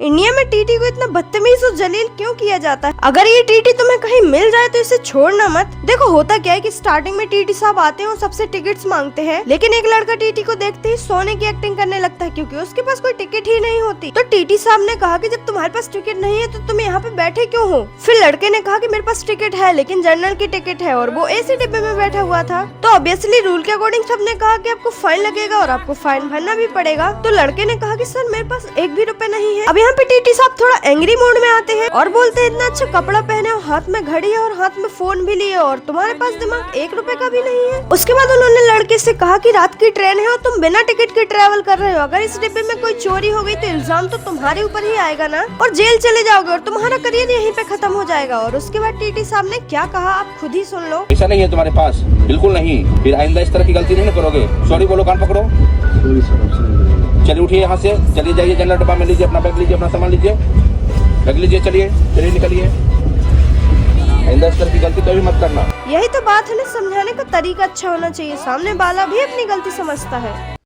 India में TT को इतना बदतमीज और जलील क्यों किया जाता है? अगर ये टीटी तुम्हें कहीं मिल जाए तो इसे छोड़ना मत। देखो होता क्या है कि स्टार्टिंग में टीटी साहब आते हैं और सबसे टिकट्स मांगते हैं, लेकिन एक लड़का टीटी को देखते ही सोने की एक्टिंग करने लगता है क्योंकि उसके पास कोई टिकट ही नहीं होती। तो टीटी साहब ने कहा कि जब तुम्हारे पास टिकट नहीं है तो तुम यहाँ पे बैठे क्यों हो? फिर लड़के ने कहा कि मेरे पास टिकट है लेकिन जनरल की टिकट है और वो एसी डिब्बे में बैठा हुआ था। तो ऑब्वियसली रूल के अकॉर्डिंग सबने कहा कि आपको फाइन लगेगा और आपको फाइन भरना भी पड़ेगा। तो लड़के ने कहा कि सर मेरे पास एक भी रुपए नहीं है। अब यहाँ पे टीटी साहब थोड़ा एंग्री मोड में आते हैं और बोलते हैं इतना अच्छा कपड़ा पहने हो, हाथ में घड़ी है और हाथ में फोन भी लिए और तुम्हारे पास दिमाग एक रुपए का भी नहीं है। उसके बाद उन्होंने लड़के से कहा कि रात की ट्रेन है और तुम बिना टिकट के ट्रेवल कर रहे हो, अगर इस डिब्बे में कोई चोरी हो गई तो इल्जाम तो तुम्हारे ऊपर ही आएगा ना, और जेल चले जाओगे और तुम्हारा करियर यहीं पे खत्म हो जाएगा। और उसके बाद टीटी साहब ने क्या कहा आप खुद ही सुन लो। ऐसा नहीं है तुम्हारे पास, बिल्कुल नहीं। फिर आइंदा इस तरह की गलती नहीं करोगे। सॉरी बोलो, कान पकड़ो। चलिए उठिए यहाँ से, चलिए जाइए जनरल डब्बा में, लीजिए अपना बैग, लीजिए अपना सामान, लीजिए बैग लीजिए, चलिए चलिए निकलिए। आइंदा इस तरह की गलती कभी मत करना। यही तो बात है ना, समझाने का तरीका अच्छा होना चाहिए, सामने वाला भी अपनी गलती समझता है।